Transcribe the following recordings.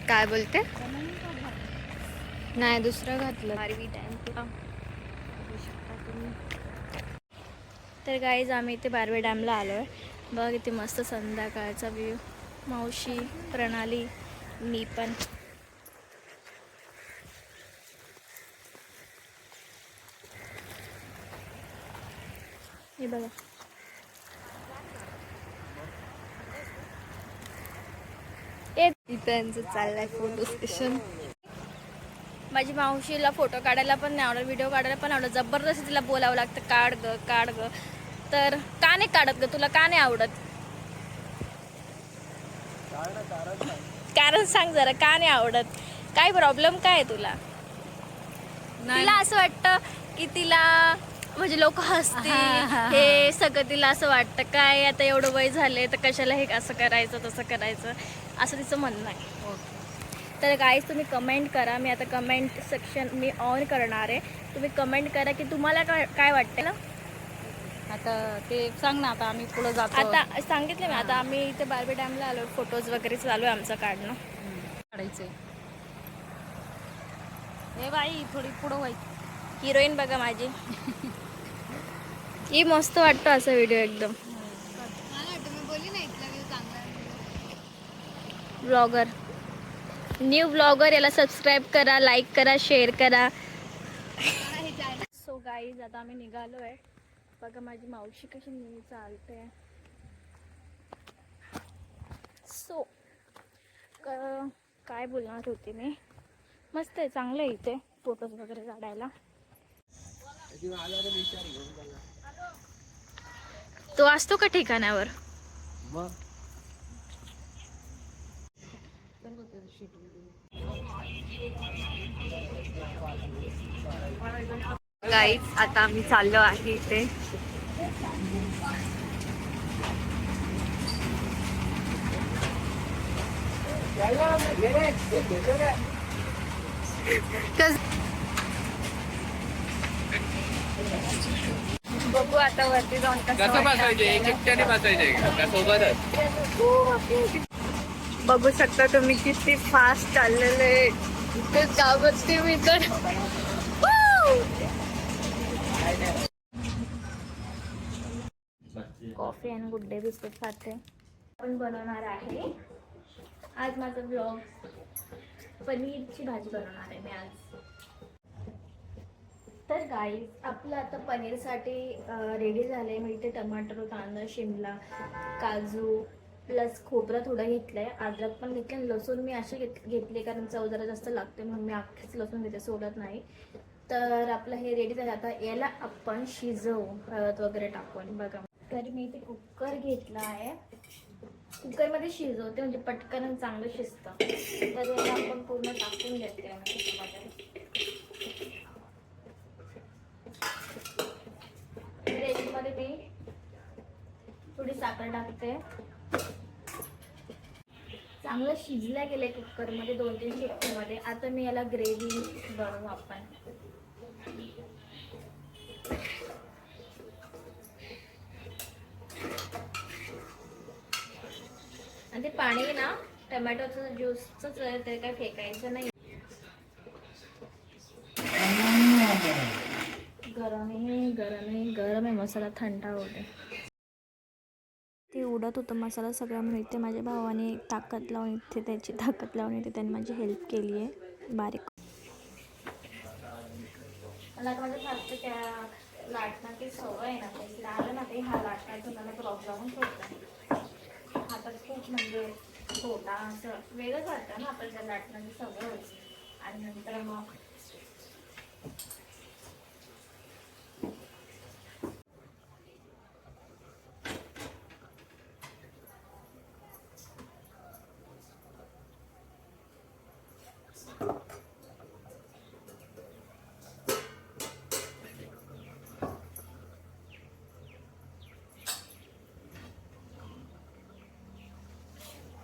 काय बोलते? नाही दुसरं घातलं. बारवी डॅम तर गाईज आम्ही इथे बारवे डॅमला आलो आहे. बघ इथे मस्त संध्याकाळचा व्ह्यू. मावशी, प्रणाली, मी पण. हे बघा त्यांचं चाललंय फोटो सेशन. माझी मावशीला फोटो काढायला पण नाही आवडत, व्हिडिओ काढायला पण आवडत. जबरदस्ती तिला बोलावं लागतं, काढ ग काढ ग. तर का नाही काढत ग? तुला का नाही आवडत? कारण सांग जरा, का नाही आवडत? काय प्रॉब्लेम काय आहे तुला? तिला असं वाटतं की तिला म्हणजे लोक हसतील, हे सगळं तिला असं वाटतं. काय आता एवढं वय झाले तर कशाला हे असं करायचं तसं करायचं, असं तिचं म्हणणं आहे. तर गाईज तुम्ही कमेंट करा. मी आता कमेंट सेक्शन मी ऑन करणार आहे. तुम्ही कमेंट करा की तुम्हाला काय वाटतं ना. आता ते सांग ना, आता आम्ही पुढे जातो. आता सांगितलं मी, आता आम्ही इथे बारबी डॅमला आलो. फोटोज वगैरे चालू आहे आमचं काढणं. काढायचंय. हे बाई थोडी पुढं व्हायची. हिरोईन बघा माझी. ही मस्त वाटतं असं व्हिडिओ एकदम. Blogger, new blogger. याला सबस्क्राईब करा, लाईक करा, शेअर करा. सो गाईज आता आम्ही निघालो आहे. बघा माझी मावशी कशी नेहमी चालते. सो काय बोलणार होते मी. मस्त आहे, चांगलं आहे इथे फोटोज वगैरे काढायला. तो असतो का ठिकाणावर? गाईज आता आम्ही चाललो आहे इथे. बघू आता वरती जाऊन कसं बसायचे. एकट्याने बसायचे का सोबतच? बघू शकता तुम्ही किती फास्ट चाललेले. इथे गावते मी तर. कॉफी आणि गुड डे बिस्किट खाते. आपण बनवणार आहे आज माझा ब्लॉग. पनीरची भाजी बनवणार आहे मी आज. तर गाईज आपलं आता पनीरसाठी रेडी झाले. मी इथे टमाटर, कांदा, शिमला, काजू प्लस खोबरं थोडं घेतलं आहे. अद्रक पण घेतलं. लसूण मी असे घेतले कारण चव जरा जास्त लागते म्हणून मी अख्खेच लसूण घेते, सोडत नाही. तर आपलं हे रेडी झालं. आता याला आपण शिजवू हळद वगैरे टाकून. बघा तर मी इथे कुकर घेतला आहे. कुकरमध्ये शिजवते म्हणजे पटकन चांगलं शिजतं. तर याला आपण पूर्ण टाकून घेते मध्ये मी थोडी साखर टाकते. चांगलं शिजल्या गेले कुकरमध्ये 2-3 शिट्टीमध्ये. आता मी याला ग्रेव्ही बनवू आपण. आणि ते पाणी ना टोमॅटोचं ज्यूसच ते काय फेकायचं नाही. गरम आहे मसाला, थंडा होते. ते उडत होतं मसाला सगळा म्हणून इथे माझ्या भावाने ताकद लावून, इथे त्याची ताकद लावून इथे त्यांनी माझी हेल्प केली आहे बारीक. मला आता माझ्या फास्ट त्या लाटण्याची सवय आहे ना, त्याला आलं ना ते हा लाटण्यातून मला प्रॉब्लेमच होता. हातात खूप म्हणजे छोटा असं वेगळंच वाटतं ना आपण त्या लाटण्याची सवय होती. आणि नंतर मग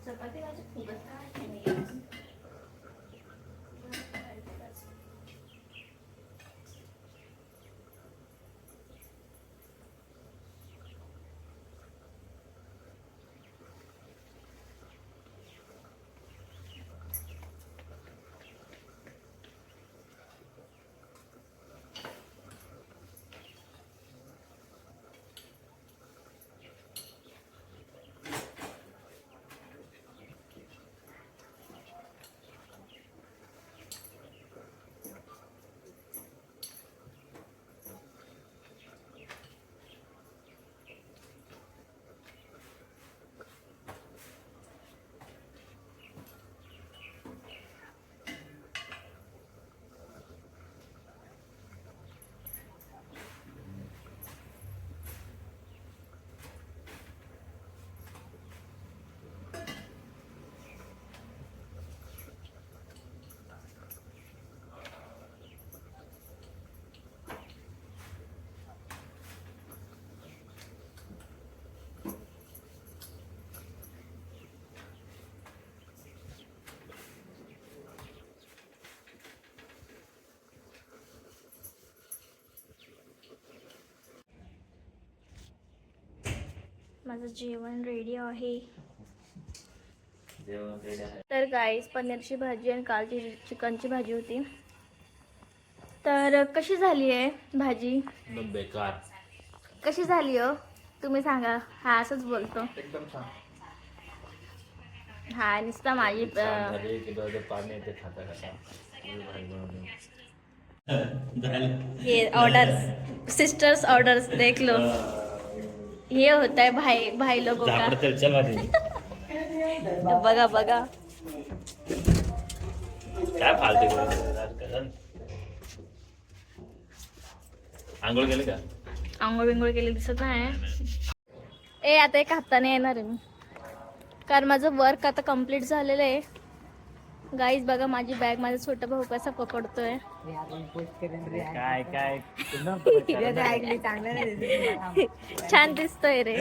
चपाती माझी फुगत काय नाही. माझं जेवण रेडी आहे. जेवण रेडी आहे. तर गाईस पनीरची भाजी आणि कालची चिकनची भाजी होती. तर कशी झाली आहे भाजी? बेकार. कशी झाली हो तुम्ही सांगा. हा असंच बोलतो. एकदम छान. हा नुसता माझी छान झाली की डोळ्यात पाणी येते खाता खाता. भाई बनवली. ये ऑर्डर्स सिस्टर्स ऑर्डर्स देख लो. ये होता है भाई लोगों का. झापड चल मारी. बघा बघा काय फालतू आंघोळ केले का? आंघोळ बिंघोळ केली दिसत नाही. ए आता एक हाताने येणार आहे मी, कारण माझं वर्क आता कम्प्लीट झालेलं आहे. गाईज बघा माझी बॅग माझा छोटा भाऊ कसा पकडतोय. काय काय छान दिसतोय रे.